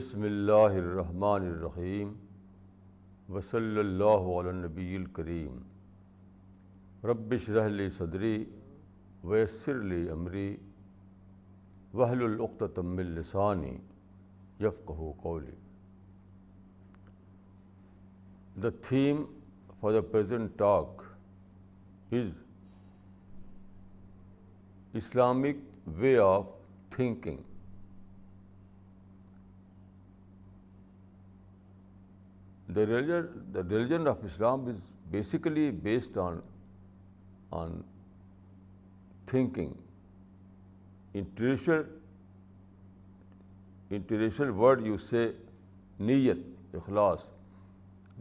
بسم اللہ الرحمن الرحیم وصلی اللہ علی النبی الکریم رب اشرح لی صدری ویسر لی امری واحلل عقدۃ من لسانی یفقہوا قولی. The theme for the present talk is Islamic way of thinking. The religion of Islam is basically based on thinking. In traditional word you say niyat, ikhlas,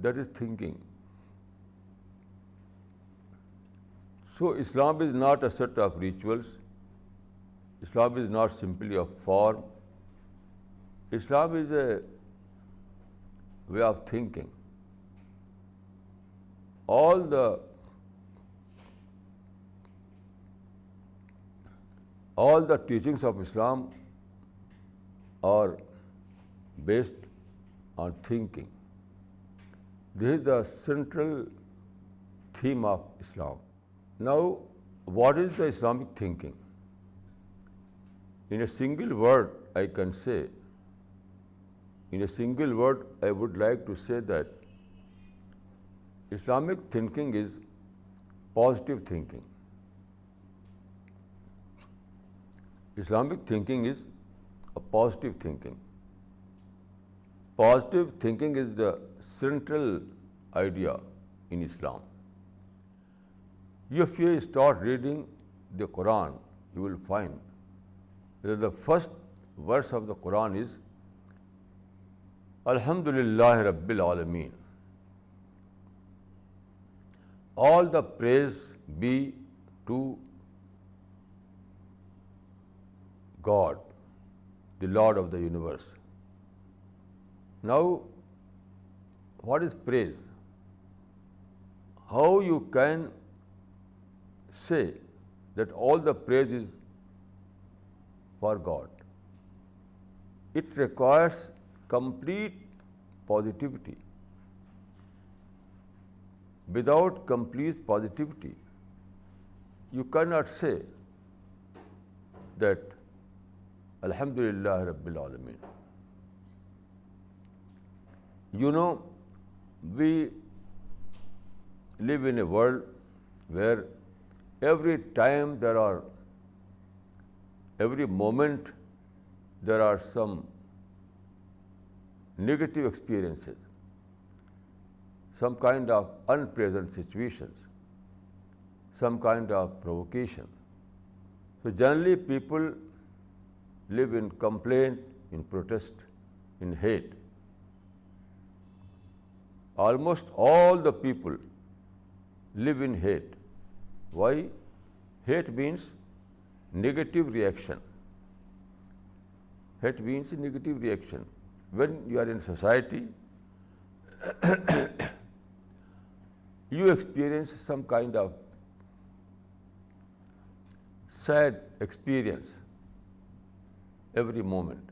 that is thinking. So Islam is not a set of rituals. Islam is not simply a form. Islam is a way of thinking. All the teachings of Islam are based on thinking. This is the central theme of Islam. Now, what is the Islamic thinking? In a single word, I can say, I would like to say that Islamic thinking is positive thinking. Islamic thinking is a positive thinking. Positive thinking is the central idea in Islam. If you start reading the Quran, you will find that the first verse of the Quran is Alhamdulillah Rabbil Alameen. All the praise be to God, the Lord of the universe. Now, what is praise? How you can say that all the praise is for God? It requires complete positivity. Without complete positivity, you cannot say that Alhamdulillah Rabbil Alameen. You know, we live in a world where every moment there are some negative experiences, some kind of unpleasant situations, some kind of provocation. So generally people live in complaint, in protest, in hate. Almost all the people live in hate. Why? Hate means negative reaction. Hate means negative reaction. When you are in society, you experience some kind of sad experience every moment.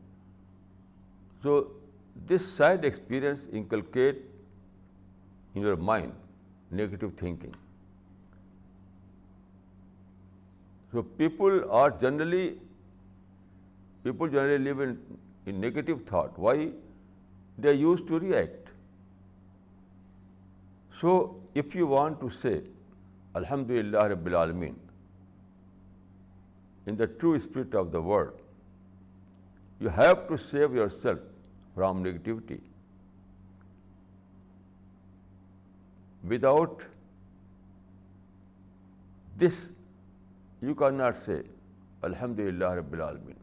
So this sad experience inculcates in your mind negative thinking. So people generally live in negative thought. Why? They are used to react. So if you want to say Alhamdulillah Rabbil Alameen in the true spirit of the word, you have to save yourself from negativity. Without this, you cannot say Alhamdulillah Rabbil Alameen.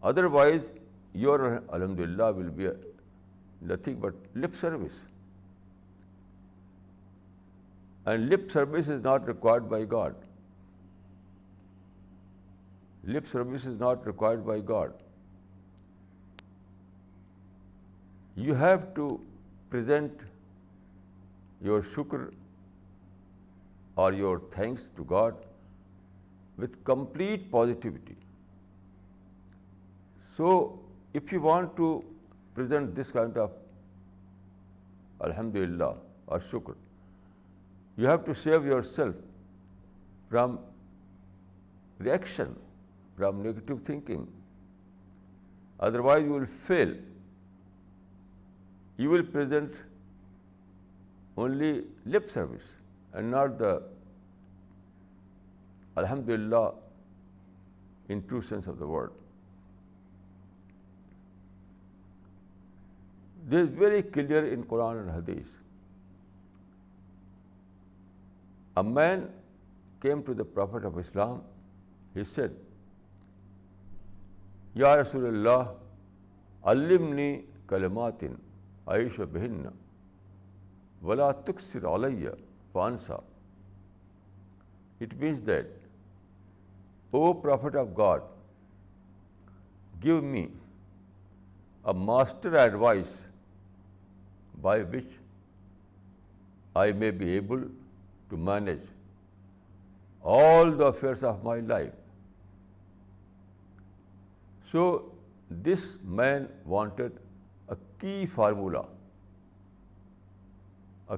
Otherwise, your Alhamdulillah will be nothing but lip service. And lip service is not required by God. Lip service is not required by God. You have to present your shukr or your thanks to God with complete positivity. So, if you want to present this kind of alhamdulillah or shukr. You have to save yourself from reaction, from negative thinking. Otherwise, you will fail. You will present only lip service and not the alhamdulillah in true sense of the word. This is very clear in Quran and Hadith. A man came to the Prophet of Islam. He said, Ya Rasulullah, allimni kalimatin aisha bihinna wala tuksir alayya fansa. It means that, O Prophet of God, give me a master advice by which I may be able to manage all the affairs of my life. So this man wanted a key formula, a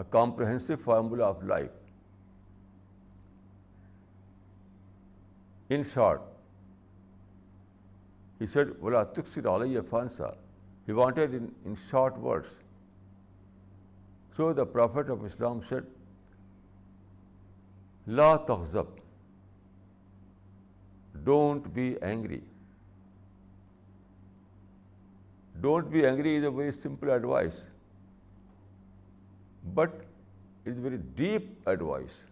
comprehensive formula of life. In short, he said, "Wala tuksir alayya fansa." He wanted in short words. So the Prophet of Islam said, La taghzab. Don't be angry. Don't be angry is a very simple advice, but it is very deep advice,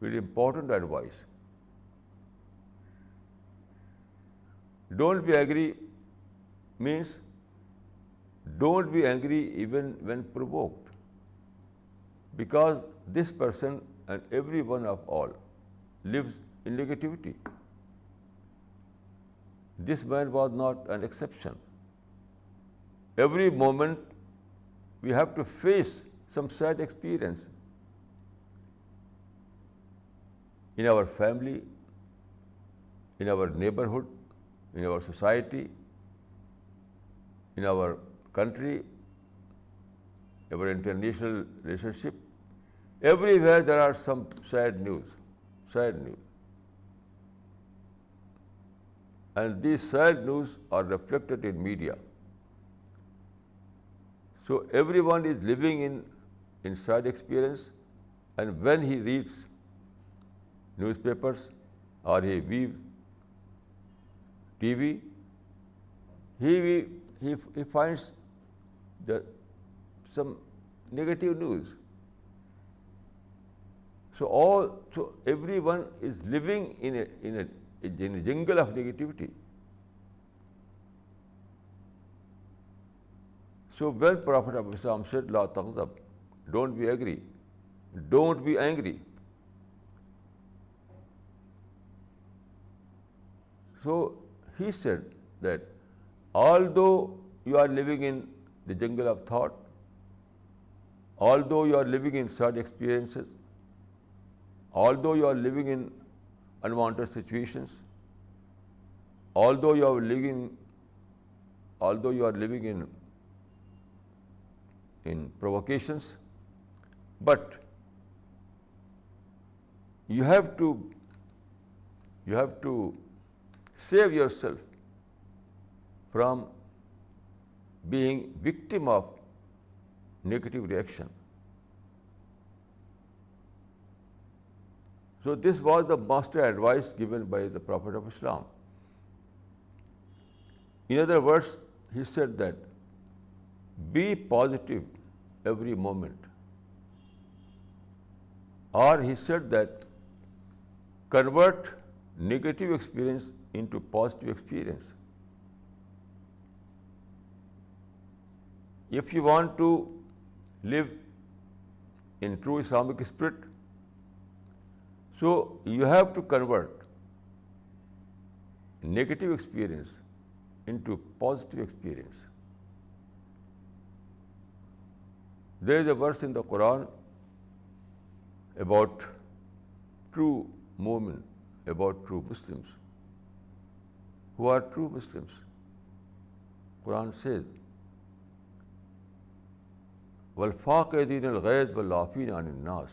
very important advice. Don't be angry means don't be angry even when provoked, because this person and every one of all lives in negativity. This man was not an exception. Every moment we have to face some sad experience in our family, in our neighborhood, in our society, in our country, our international relationship. Everywhere there are some sad news. And these sad news are reflected in media. So everyone is living in sad experience, and when he reads newspapers or he views TV, he finds some negative news. So everyone is living in a jungle of negativity. So when Prophet of Islam said, La taghzab, don't be angry, don't be angry. So he said that although you are living in the jungle of thought, although you are living in sad experiences, although you are living in unwanted situations, although you are living in provocations, but you have to save yourself from being victim of negative reaction. So this was the master advice given by the Prophet of Islam. In other words, he said that be positive every moment. Or he said that convert negative experience into positive experience. If you want to live in true Islamic spirit, so you have to convert negative experience into positive experience. There is a verse in the Quran about true mu'min, about true Muslims, who are true Muslims. Quran says, وَالْفَاقِدِينَ الْغَيْظَ وَالْعَافِينَ عَنِ النَّاسِ.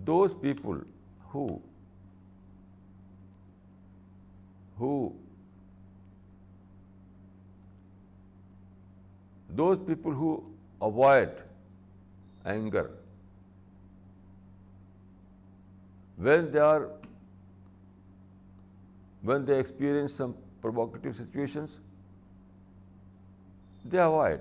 Those people who avoid anger when they experience some provocative situations, they avoid.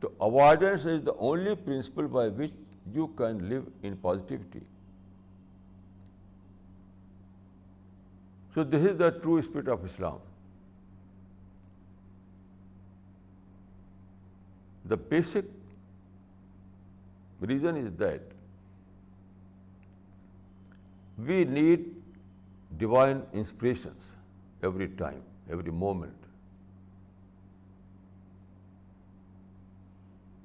So avoidance is the only principle by which you can live in positivity. So this is the true spirit of Islam. The basic reason is that we need divine inspirations every time, every moment.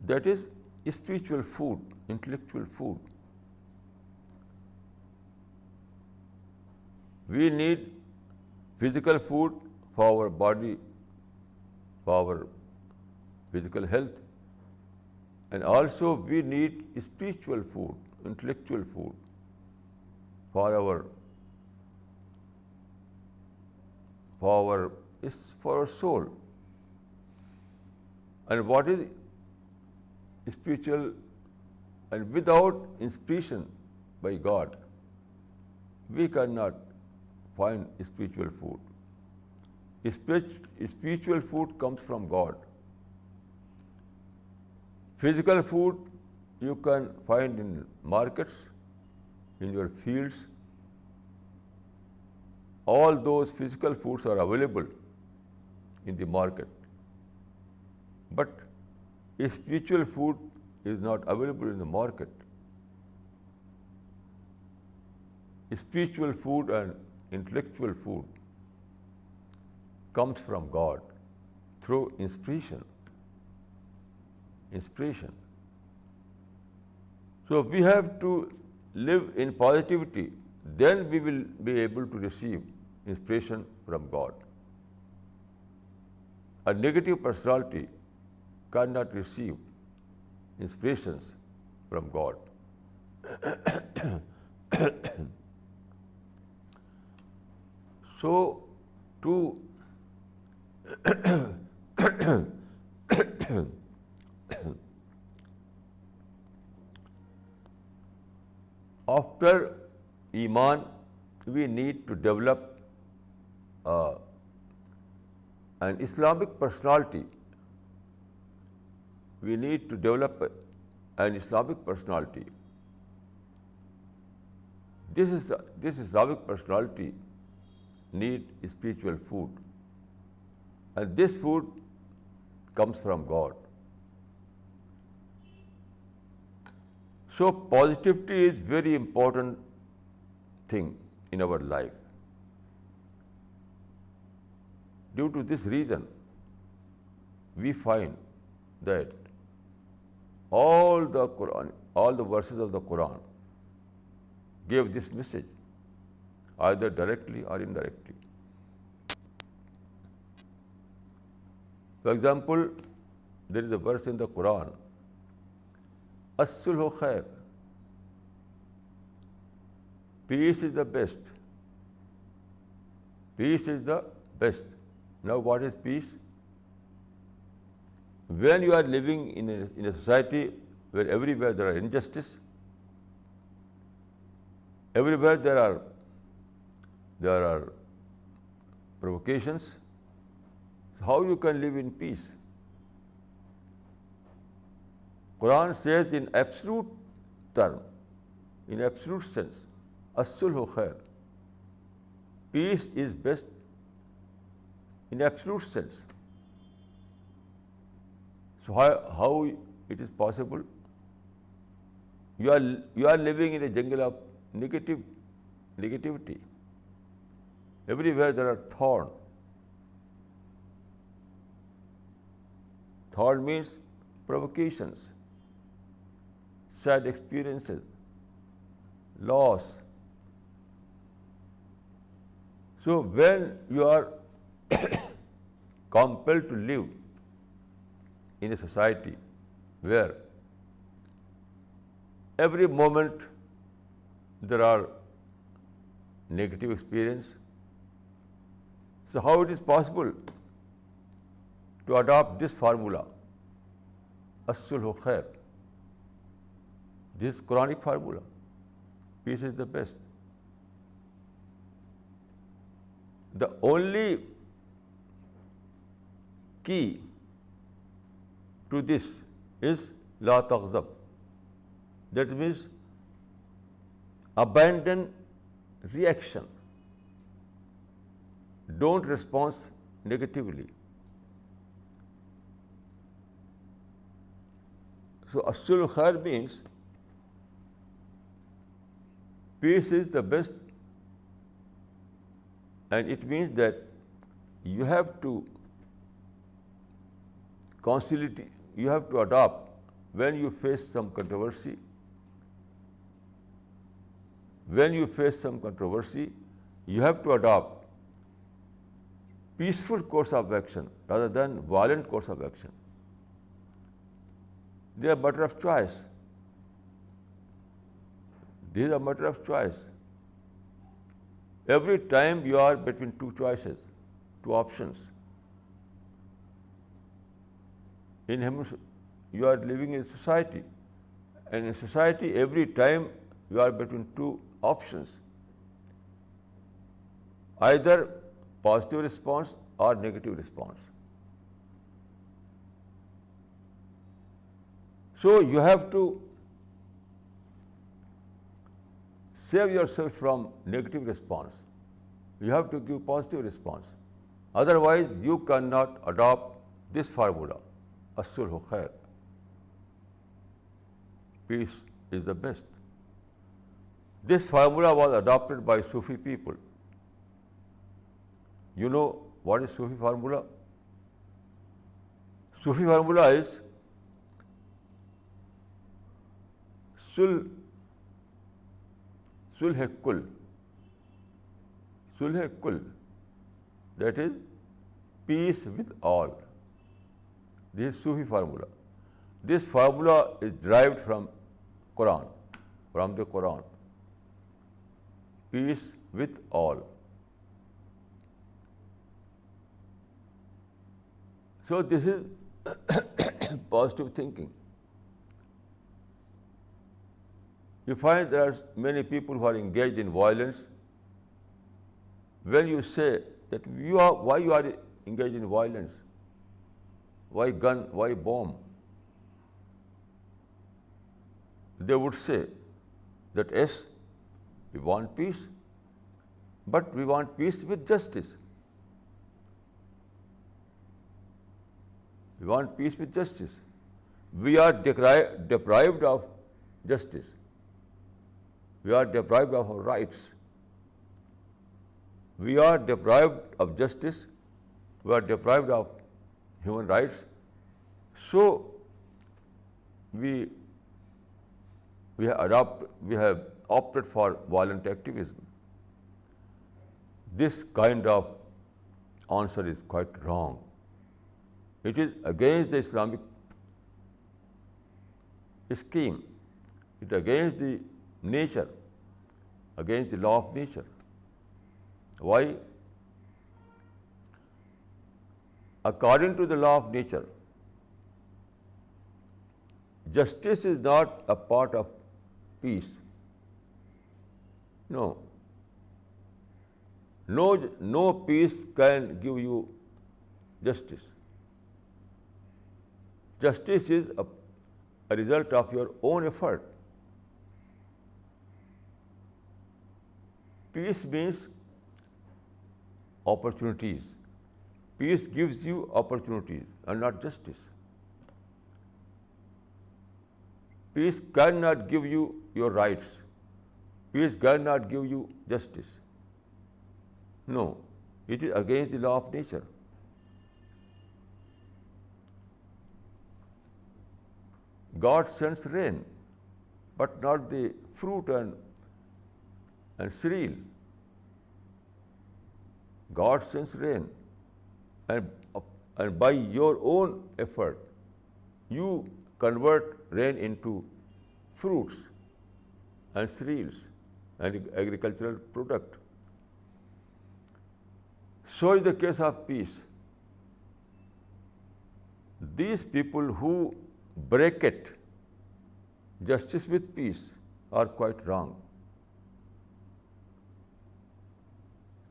That is spiritual food, intellectual food. We need physical food for our body, for our physical health, and also we need spiritual food, intellectual food for our soul. And what is spiritual? And without inspiration by God, we cannot find spiritual food. Spiritual food comes from God. Physical food you can find in markets, in your fields. All those physical foods are available in the market. But spiritual food is not available in the market. Spiritual food and intellectual food comes from God through inspiration. So we have to live in positivity, then we will be able to receive inspiration from God. A negative personality cannot receive inspirations from God. So, after Iman, we need to develop an Islamic personality. We need to develop an Islamic personality. This Islamic personality need spiritual food, and this food comes from God. So positivity is very important thing in our life. Due to this reason, we find that all the verses of the Quran give this message, either directly or indirectly. For example, there is a verse in the Quran, As-sulhu khair. Peace is the best. Peace is the best. Now what is peace? When you are living in a society where everywhere there are injustice, everywhere there are provocations, how you can live in peace? Quran says in absolute term, in absolute sense, as-sulhu khair. Peace is best in absolute sense. So how it is possible? You are living in a jungle of negativity. Everywhere there are thorns. Thorn means provocations, sad experiences, loss, So when you are compelled to live in a society where every moment there are negative experience, so how it is possible to adopt this formula, as-sulhu khair, this Quranic formula, peace is the best. The only key to this is la taghzab. That means abandon reaction. Don't respond negatively. So as-sulhu khair means peace is the best, and it means that you have to conciliate, you have to adopt when you face some controversy. When you face some controversy, you have to adopt peaceful course of action rather than violent course of action. They are a matter of choice. These are a matter of choice. Every time you are between two choices, two options. You are living in society, and in society every time you are between two options, either positive response or negative response. So you have to save yourself from negative response. You have to give positive response. Otherwise, you cannot adopt this formula, as-sulhu khair. Peace is the best. This formula was adopted by Sufi people. You know what is Sufi formula? Sufi formula is sulh kul. Sulh kul. That is peace with all. This is Sufi formula. This formula is derived from Quran, from the Quran. Peace with all. So this is positive thinking. You find there are many people who are engaged in violence. When you say that why you are engaged in violence, why gun, why bomb, they would say that yes, we want peace, but we want peace with justice. We want peace with justice. We are deprived of justice. We are deprived of our rights. We are deprived of justice. We are deprived of human rights. So we have opted for violent activism. This kind of answer is quite wrong. It is against the Islamic scheme. It is against the nature, against the law of nature. Why? According to the law of nature, justice is not a part of peace. No. No peace can give you justice. Justice is a result of your own effort. Peace means opportunities. Peace gives you opportunities and not justice. Peace cannot give you your rights. Peace cannot give you justice. No, it is against the law of nature. God sends rain, but not the fruit and cereal. God sends rain, and, and by your own effort, you convert rain into fruits and cereals and agricultural product. So is the case of peace. These people who bracket justice with peace are quite wrong.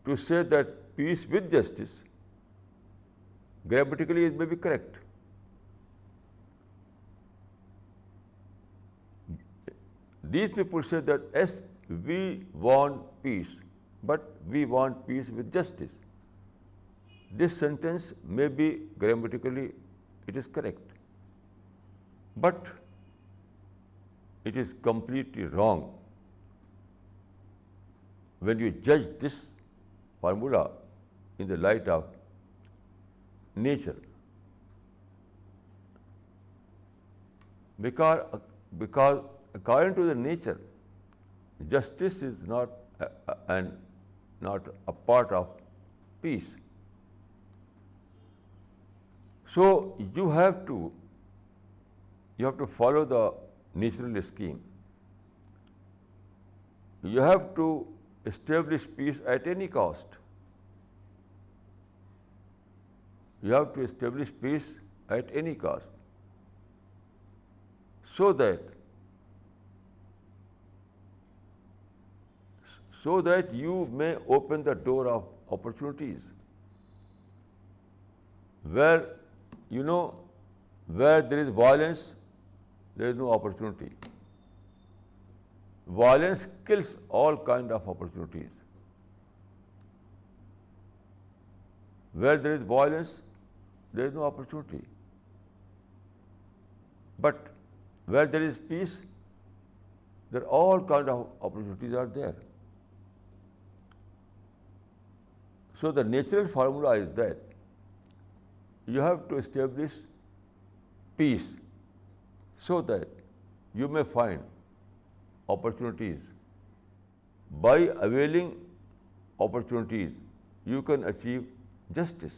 To say that peace with justice, grammatically it may be correct. These people say that yes, we want peace, but we want peace with justice. This sentence may be grammatically it is correct, but it is completely wrong when you judge this formula in the light of nature. Because according to the nature, justice is not a part of peace. So you have to follow the natural scheme. You have to establish peace at any cost. You have to establish peace at any cost, so that you may open the door of opportunities. Where there is violence, there is no opportunity. Violence kills all kind of opportunities. Where there is violence, there is no opportunity. But where there is peace, there are all kind of opportunities are there. So the natural formula is that you have to establish peace so that you may find opportunities. By availing opportunities, you can achieve justice.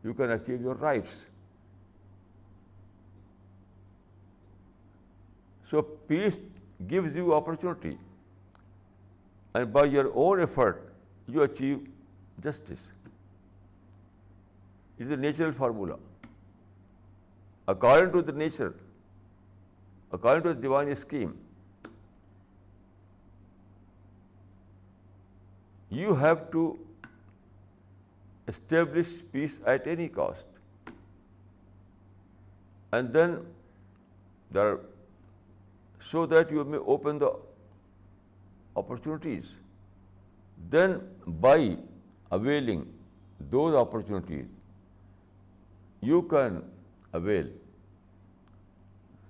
You can achieve your rights. So peace gives you opportunity, and by your own effort, you achieve justice. It is a natural formula. According to the nature, according to the divine scheme, you have to establish peace at any cost. And then so that you may open the opportunities. Then by availing those opportunities, you can avail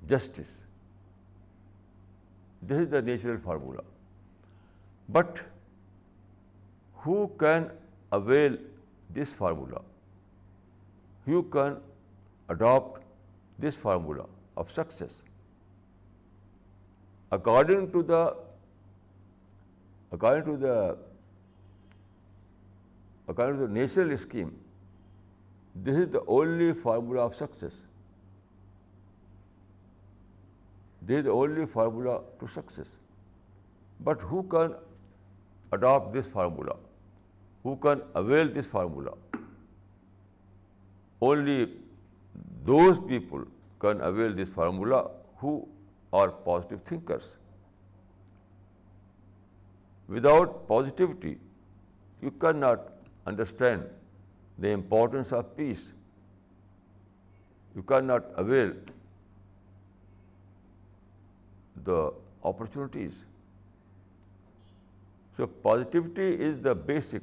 justice. This is the natural formula. But who can avail this formula? Who can adopt this formula of success? According to the natural scheme, this is the only formula of success. This is the only formula to success. But who can adopt this formula? Who can avail this formula? Only those people can avail this formula who are positive thinkers. Without positivity, you cannot understand the importance of peace. You cannot avail the opportunities. So positivity is the basic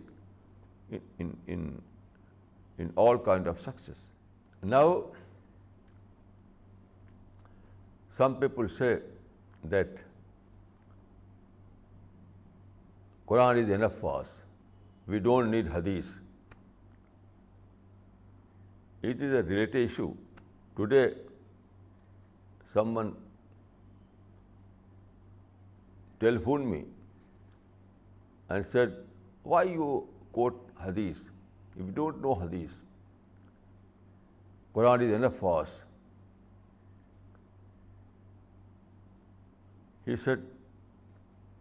in all kind of success. Now, some people say that Quran is enough for us. We don't need hadith. It is a related issue. Today, someone telephoned me and said, why you quote hadith? If you don't know hadith, Quran is enough for us. He said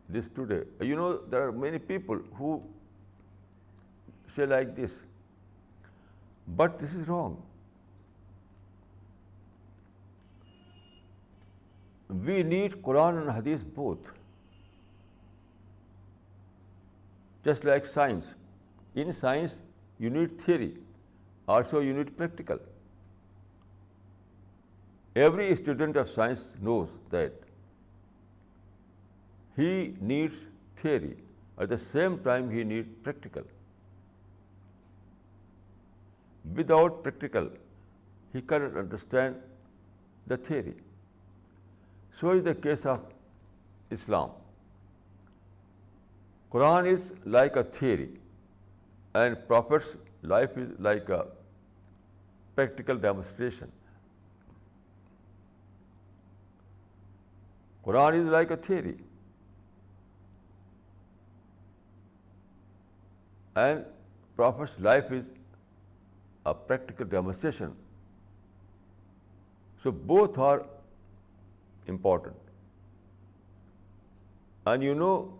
this today. You know, there are many people who say like this, but this is wrong. We need Quran and hadith both. Just like science. In science, you need theory. Also, you need practical. Every student of science knows that he needs theory. At the same time, he needs practical. Without practical, he cannot understand the theory. So is the case of Islam. Quran is like a theory, and Prophet's life is like a practical demonstration. Quran is like a theory, and Prophet's life is a practical demonstration. So both are important. And you know,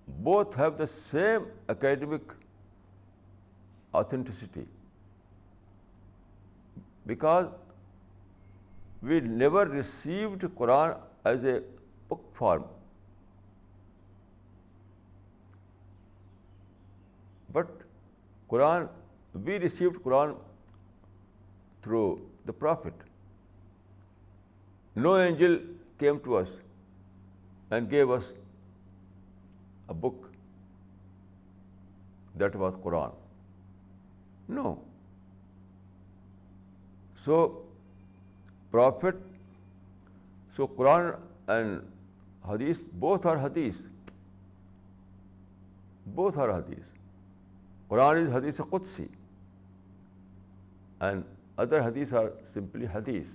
both have the same academic authenticity, because we never received Quran as a book form, but we received Quran through the Prophet. No angel came to us and gave us a book that was Quran. No. So Quran and Hadith, both are Hadith. Both are Hadith. Quran is Hadith Qudsi, and other Hadith are simply Hadith.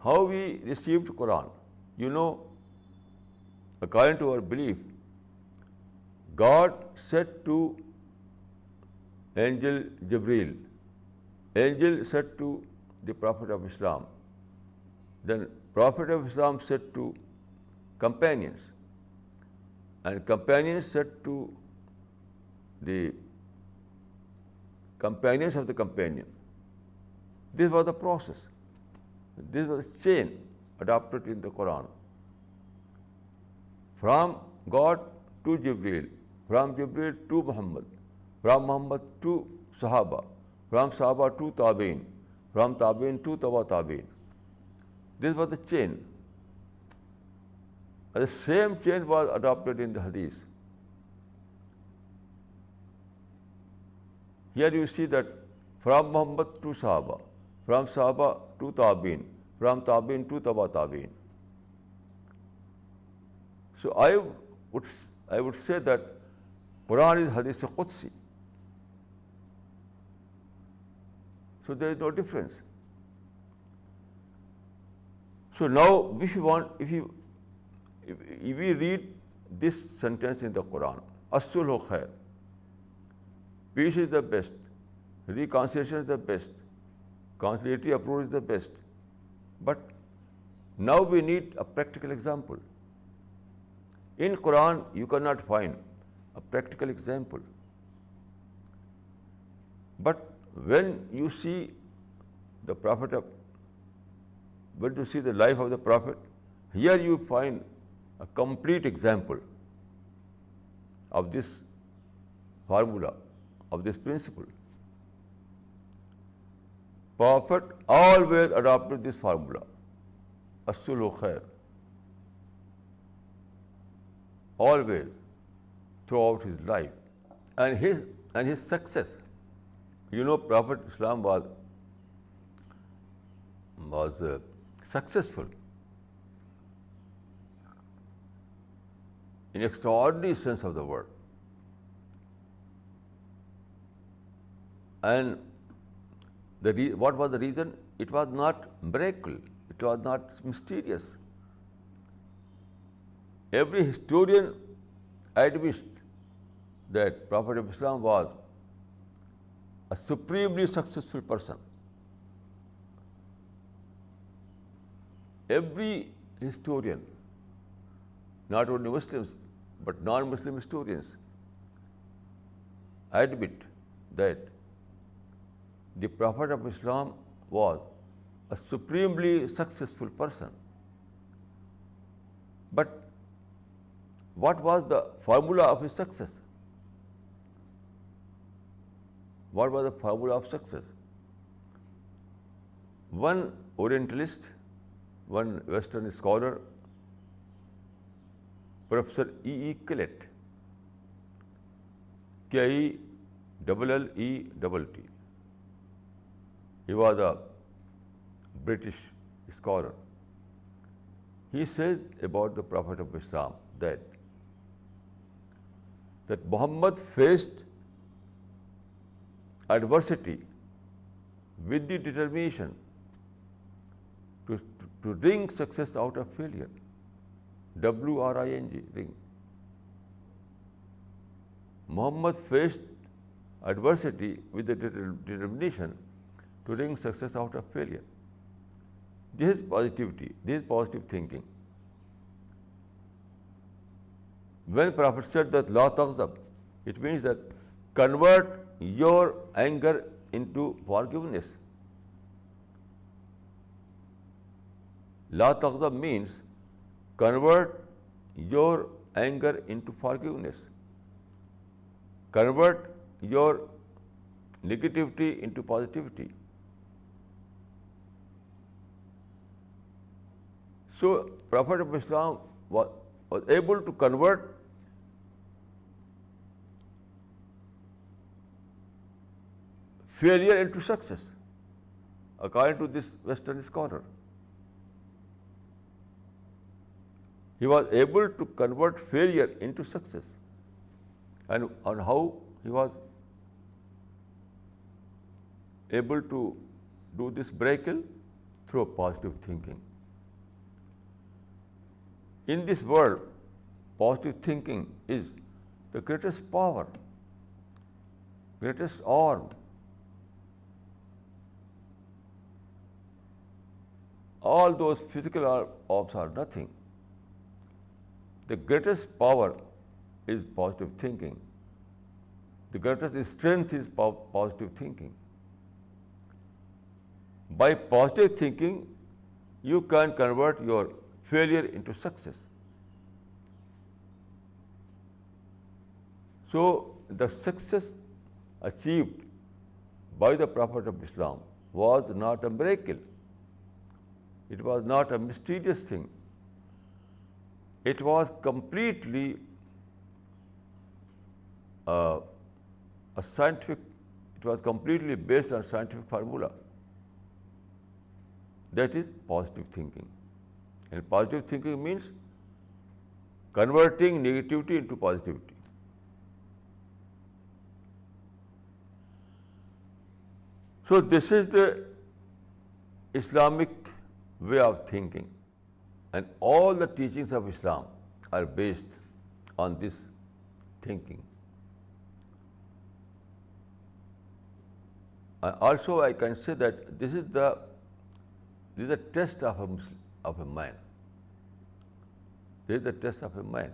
How we received Quran? You know, according to our belief, God said to angel Jibreel, angel said to the Prophet of Islam, then Prophet of Islam said to companions, and companions said to the companions of the companion. This was the process. This was a chain adopted in the Quran. From God to Jibreel, from Jibreel to Muhammad, from Muhammad to Sahaba, from Sahaba to Tabi'in, from Tabi'in to Taba Tabi'in. This was the chain. And the same chain was adopted in the Hadith. Here you see that from Muhammad to Sahaba, from Sahaba to Tabi'in, from Tabi'in to Taba Tabi'in. So I would say that Quran is Hadith Qudsi. So there is no difference. So now, if we read this sentence in the Quran, as-sulhu khair, peace is the best, reconciliation is the best, conciliatory approach is the best. But now we need a practical example. In Quran, you cannot find a practical example. But when you see the life of the Prophet, here you find a complete example of this formula, of this principle. Prophet always adopted this formula, as-sulhu khair, always, throughout his life. And his success. You know, Prophet Islam was successful in extraordinary sense of the word. And what was the reason? It was not miracle. It was not mysterious. Every historian admits that Prophet of Islam was a supremely successful person. Every historian, not only Muslims, but non-Muslim historians, admit that the Prophet of Islam was a supremely successful person. But what was the formula of his success? What was the formula of success? One Orientalist, one Western scholar, Professor E. Kellett, Kellett, he was a British scholar. He says about the Prophet of Islam that Muhammad faced adversity with the determination to wring success out of failure. WRING, ring. Muhammad faced adversity with the determination to wring success out of failure. This is positivity, this is positive thinking. When Prophet said that La taghzab, it means that convert your anger into forgiveness. La taghzab means convert your anger into forgiveness. Convert your negativity into positivity. So, Prophet of Islam was able to convert failure into success, according to this Western scholar. He was able to convert failure into success. And on how he was able to do this miracle? Through positive thinking. In this world, positive thinking is the greatest power, greatest arm. All those physical arms are nothing. The greatest power is positive thinking. The greatest strength is positive thinking. By positive thinking, you can convert your failure into success. So, the success achieved by the Prophet of Islam was not a miracle. It was not a mysterious thing. It was completely a scientific, it was completely based on scientific formula. That is positive thinking. And positive thinking means converting negativity into positivity. So this is the Islamic way of thinking. And all the teachings of Islam are based on this thinking. Also, I can say that this is the test of a man. This is the test of a man.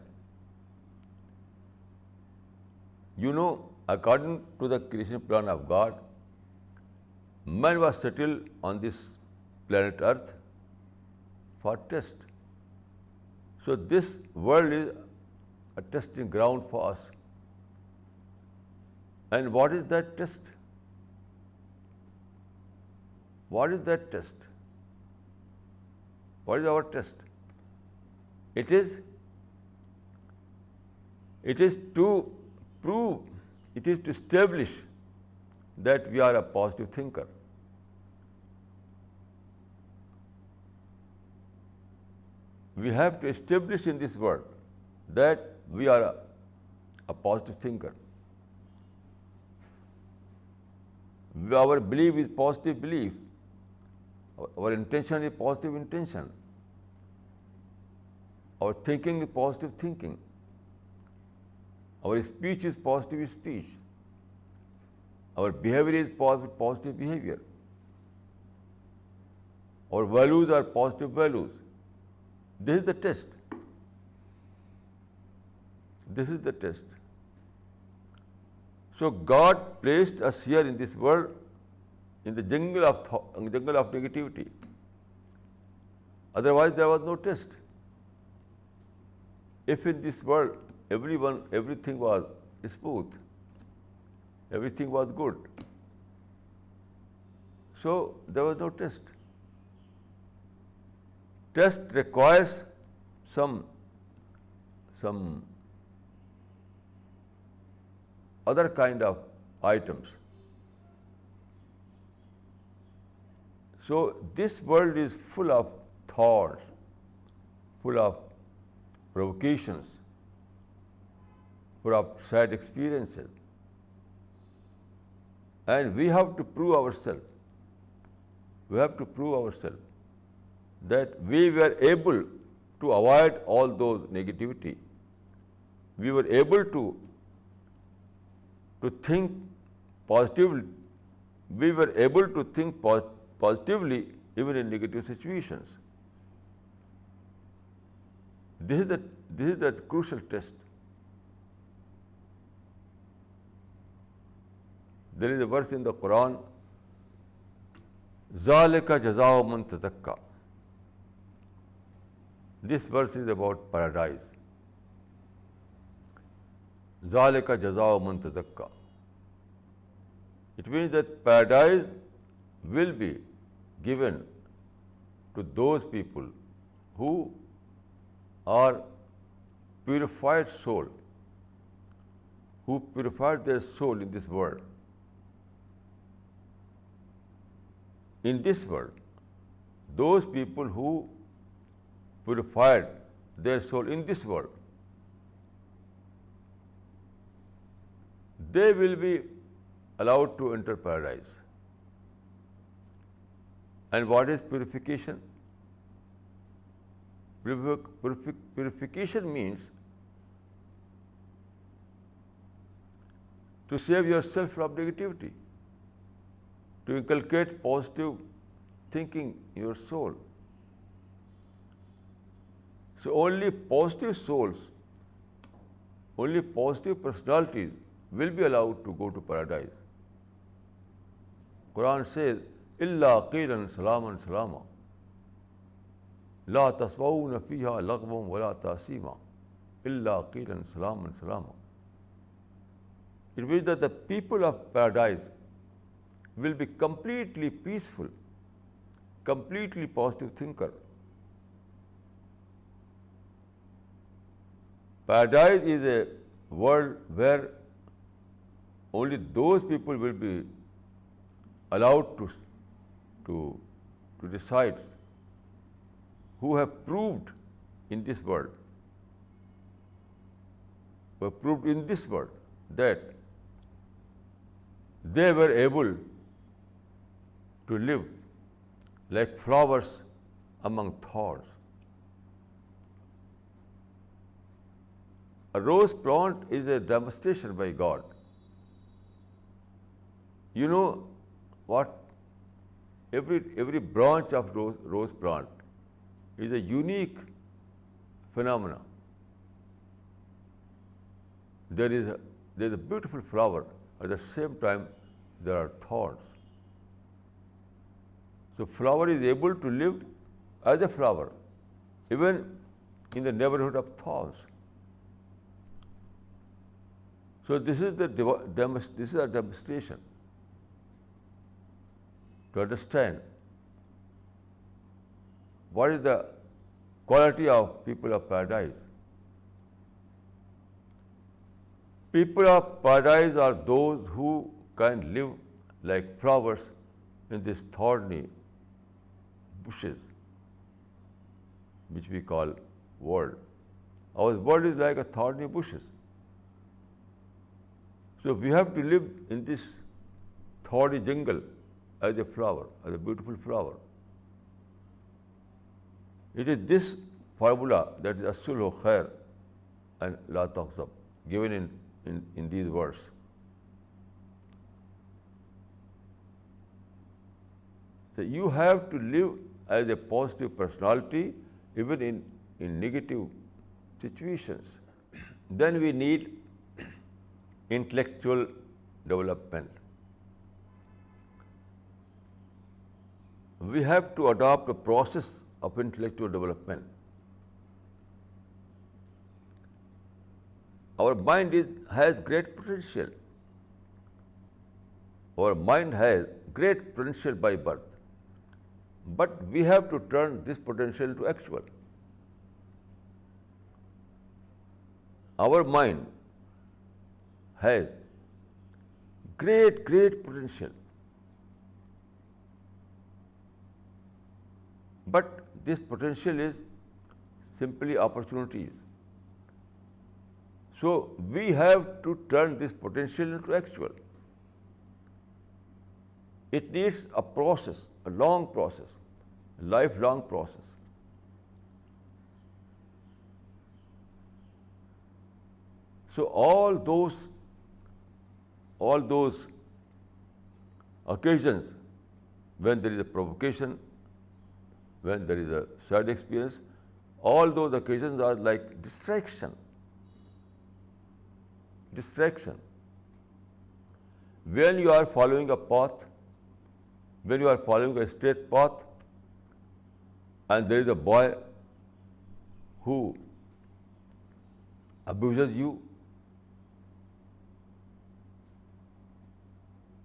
You know, according to the creation plan of God, man was settled on this planet Earth for test. So this world is a testing ground for us. And what is that test? What is that test? What is our test? It is to prove, it is to establish that we are a positive thinker. We have to establish in this world that we are a positive thinker. Our belief is positive belief. Our intention is positive intention. Our thinking is positive thinking. Our speech is positive speech. Our behavior is positive behavior. Our values are positive values. This is the test. This is the test. So God placed us here in this world in the jungle of negativity. Otherwise, there was no test. If in this world everything was smooth, everything was good, so there was no test. Test requires some other kind of items. So this world is full of thoughts, full of provocations, full of sad experiences. And we have to prove ourselves. We have to prove ourselves that we were able to avoid all those negativity. We were able to think positively. We were able to think positively even in negative situations. This is the crucial test. There is a verse in the Quran, ذَلِكَ جَزَاءُ مَنْ تَزَكَّى. This verse is about paradise. ذَلِكَ جَزَاءُ مَنْ تَزَكَّى. It means that paradise will be given to those people who are purified soul, who purified their soul in this world. In this world, those people who purified their soul in this world, they will be allowed to enter paradise. And what is purification? Purification means to save yourself from negativity, to inculcate positive thinking in your soul. So only positive souls, only positive personalities will be allowed to go to paradise. Quran says, إِلَّا قِيلًا سَلَامًا سَلَامًا لَا تَسْمَعُونَ فِيهَا لَغْوًا وَلَا تَأْثِيمًا إِلَّا قِيلًا سَلَامًا سَلَامًا. It means that the people of paradise will be completely peaceful, completely positive thinker. Paradise is a world where only those people will be allowed to decide who have proved in this world, who have proved in this world that they were able to live like flowers among thorns. A rose plant is a demonstration by God. You know what? Every branch of rose plant is a unique phenomena. There is a beautiful flower. At the same time, there are thorns. So flower is able to live as a flower, even in the neighborhood of thorns. So this is a demonstration to understand what is the quality of people of paradise. People of paradise are those who can live like flowers in this thorny bushes, which we call world. Our world is like a thorny bushes. So we have to live in this thorny jungle as a flower, as a beautiful flower. It is this formula that is as-sulhu khair and la taghzab, given in these words. So you have to live as a positive personality even in negative situations. Then we need intellectual development. We have to adopt a process of intellectual development. Our mind has great potential. Our mind has great potential by birth. But we have to turn this potential into actual. Our mind has great potential. But this potential is simply opportunities. So we have to turn this potential into actual. It needs a process, a long process, a lifelong process. So all those occasions when there is a provocation, when there is a sad experience, all those occasions are like distraction. When you are following a path, when you are following a straight path, and there is a boy who abuses you,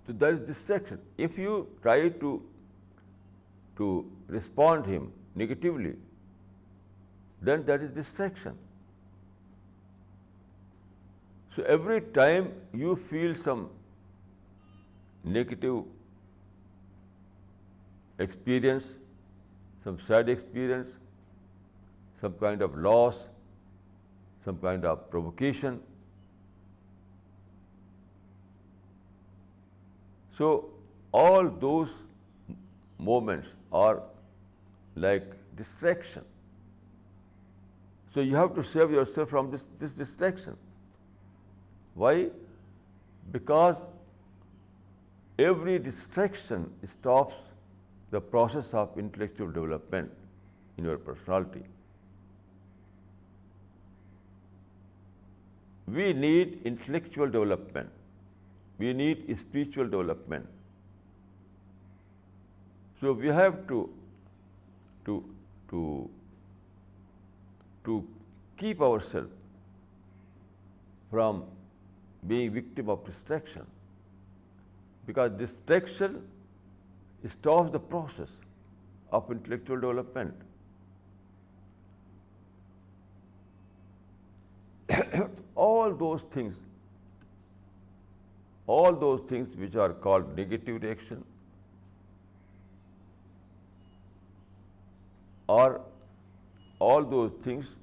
so that is distraction. If you try to respond him negatively, then that is distraction. So every time you feel some negative experience, some sad experience, some kind of loss, some kind of provocation, so all those moments are like distraction. So you have to save yourself from this distraction. Why? Because every distraction stops the process of intellectual development in your personality. We need intellectual development. We need spiritual development. So we have to keep ourselves from being victim of distraction, because distraction stops the process of intellectual development. All those things which are called negative reaction, or all those things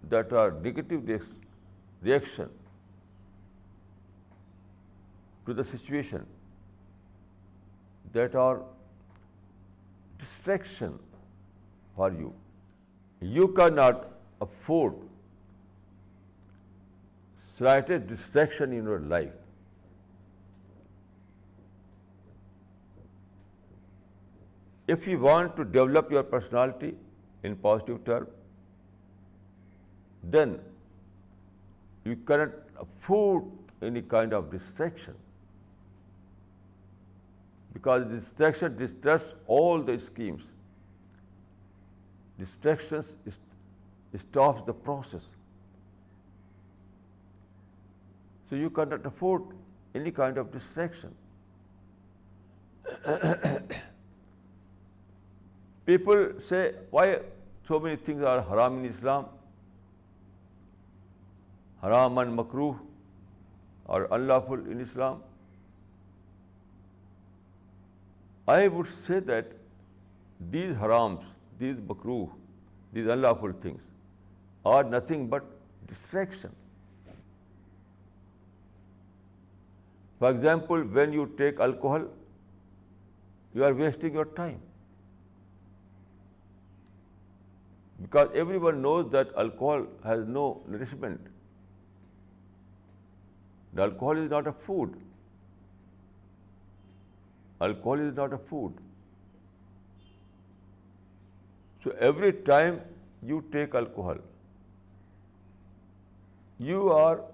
that are negative reaction to the situation, that are distraction for you. You cannot afford slightest distraction in your life. If you want to develop your personality in positive terms, then you cannot afford any kind of distraction, because distraction disturbs all the schemes. Distractions stops the process. So you cannot afford any kind of distraction. People say, why so many things are haram in Islam? Haram and makruh are unlawful in Islam. I would say that these harams, these makruh, these unlawful things are nothing but distraction. For example, when you take alcohol, you are wasting your time. because everyone knows that alcohol has no nourishment. The alcohol is not a food. Alcohol is not a food. So every time you take alcohol, you are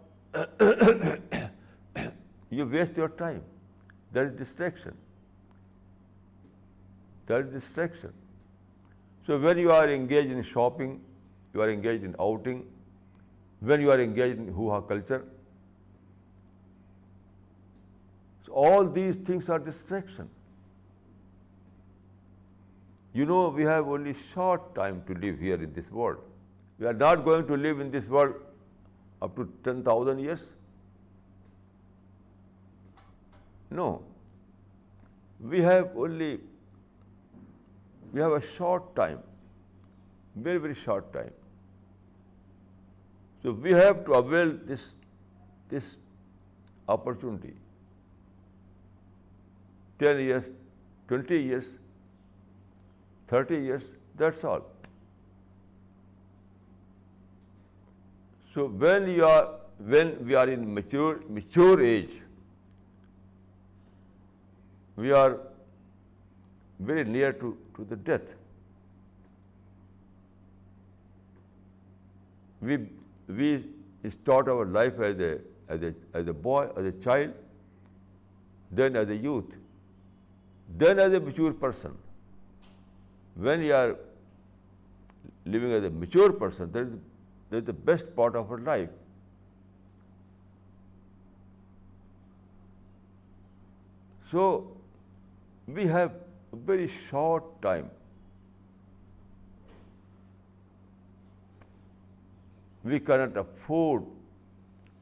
you waste your time. That is distraction. That is distraction. So when you are engaged in shopping, you are engaged in outing, when you are engaged in hoo-ha culture, so all these things are distraction. You know, we have only short time to live here in this world. We are not going to live in this world up to 10,000 years. No. We have a short time, very, very short time. So we have to avail this opportunity. 10 years, 20 years, 30 years, that's all. So when we are in mature age, we are very near to the death. We start our life as a boy, as a child, then as a youth, then as a mature person. When you are living as a mature person, that is the best part of our life. So we have a very short time. We cannot afford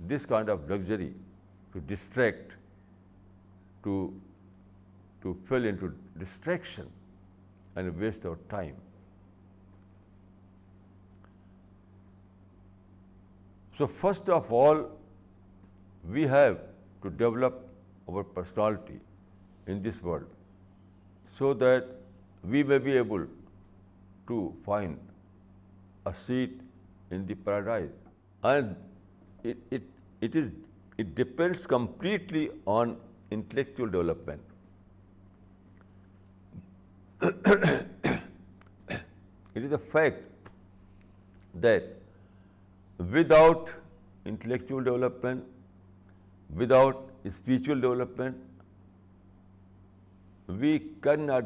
this kind of luxury to distract, to fall into distraction and waste our time. So first of all, we have to develop our personality in this world so that we may be able to find a seat in the paradise. And it depends completely on intellectual development. It is a fact that without intellectual development, without spiritual development, we cannot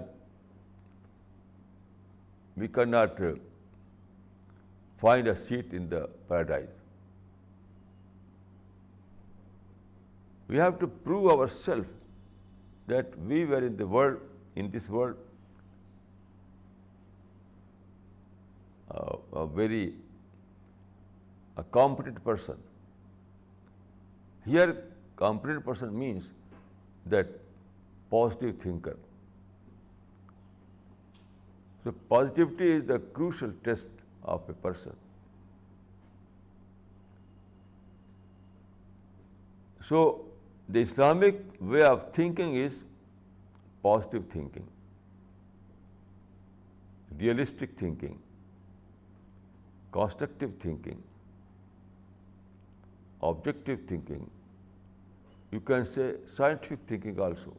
find a seat in the paradise. We have to prove ourselves that we were in this world, a competent person. Here, competent person means that positive thinker. So positivity is the crucial test of a person. So the Islamic way of thinking is positive thinking, realistic thinking, constructive thinking, objective thinking. You can say scientific thinking also.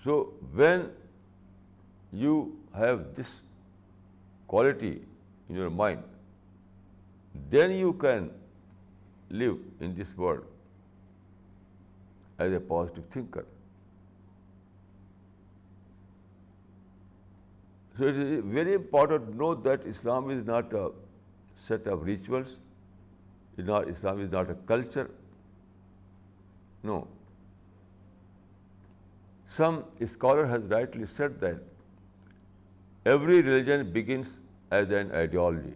So when you have this quality in your mind, then you can live in this world as a positive thinker. So it is very important to know that Islam is not a set of rituals. Islam is not a culture. No. Some scholar has rightly said that every religion begins as an ideology.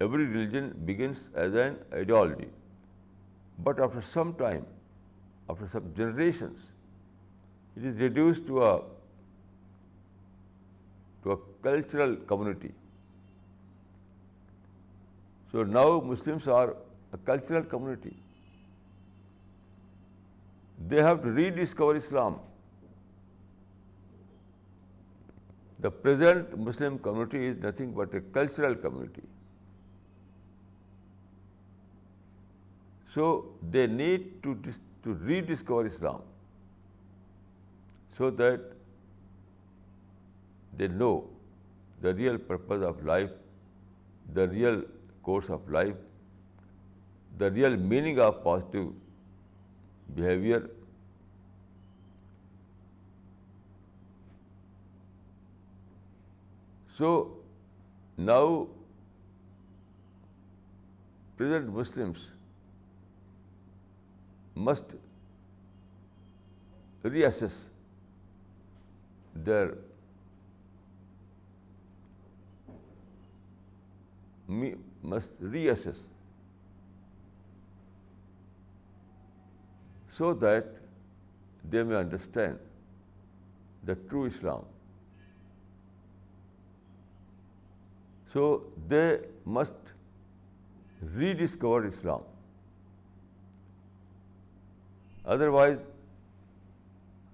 Every religion begins as an ideology. But after some time, after some generations, it is reduced to a cultural community. So now Muslims are a cultural community. They have to rediscover Islam. The present Muslim community is nothing but a cultural community. So they need to rediscover Islam so that they know the real purpose of life, the real course of life, the real meaning of positive behavior. So now present Muslims must reassess their so that they may understand the true Islam. So they must rediscover Islam. Otherwise,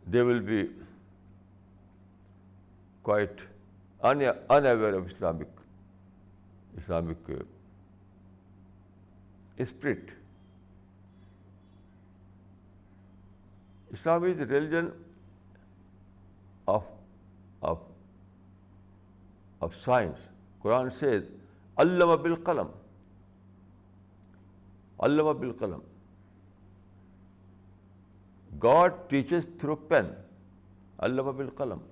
they will be quite unaware of Islamic spirit. Islam is a religion of science. Quran says, "Allama bil qalam." Allama bil qalam. God teaches through pen. Allama bil qalam.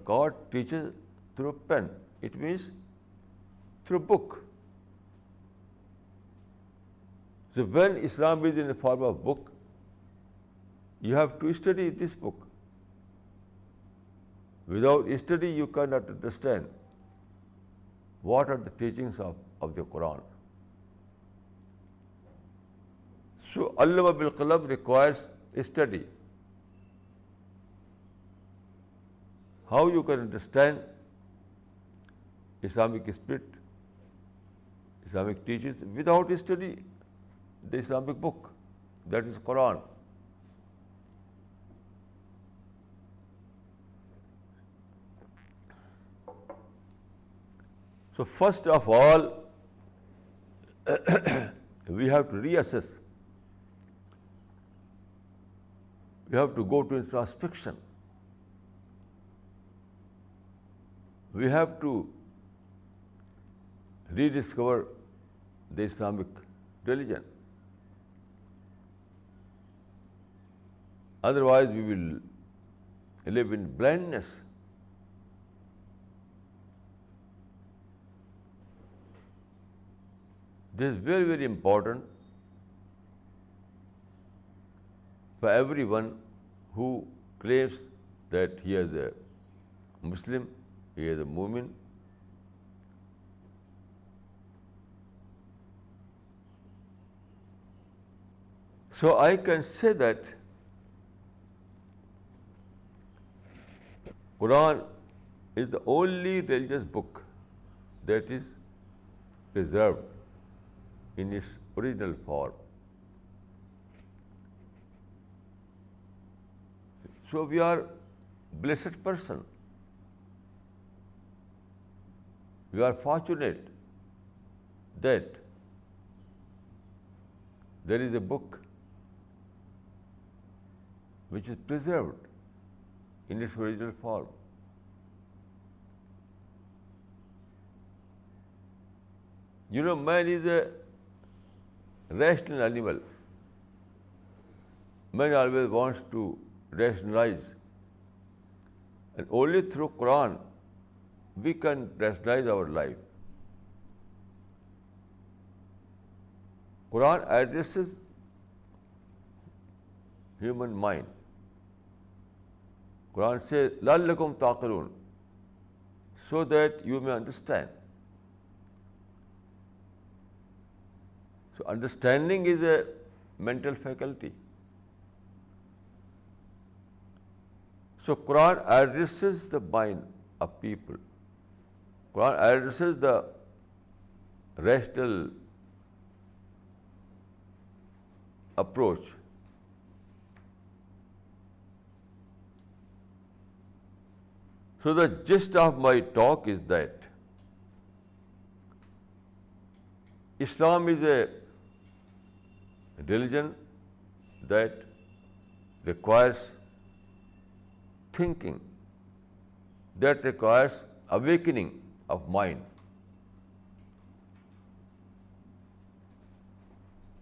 God teaches through pen. It means through book. So when Islam is in the form of book, you have to study this book. Without study, you cannot understand what are the teachings of the Quran. So Allama bil qalam requires study. How you can understand Islamic spirit, Islamic teachings without study the Islamic book, that is Quran. So first of all, we have to reassess. We have to go to introspection. We have to rediscover the Islamic religion. Otherwise, we will live in blindness. This is very, very important for everyone who claims that he is a Muslim, he is a Mu'min. So I can say that Quran is the only religious book that is preserved in its original form. So we are blessed person. We are fortunate that there is a book which is preserved in its original form. You know, man is a rational animal. Man always wants to rationalize. And only through Quran we can rationalize our life. Quran addresses human mind. Quran says, لَعَلَّكُمْ تَعْقِلُونَ, so that you may understand. So understanding is a mental faculty. So Quran addresses the mind of people. Quran addresses the rational approach. So the gist of my talk is that Islam is a religion that requires thinking, that requires awakening of mind,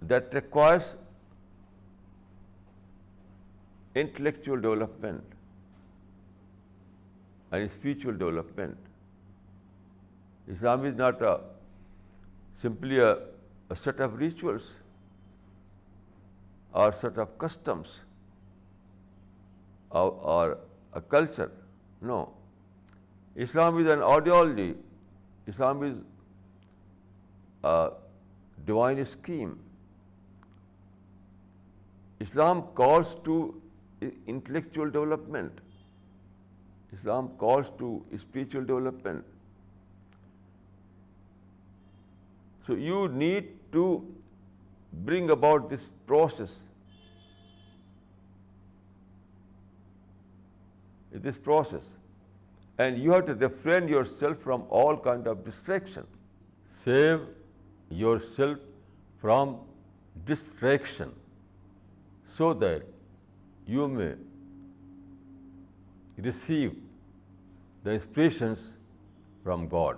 that requires intellectual development and spiritual development. Islam is not simply a set of rituals or set of customs or a culture. No. Islam is an ideology. Islam is a divine scheme. Islam calls to intellectual development. Islam calls to spiritual development. So you need to bring about this process. And you have to refrain yourself from all kind of distraction. Save yourself from distraction so that you may receive the inspirations from God.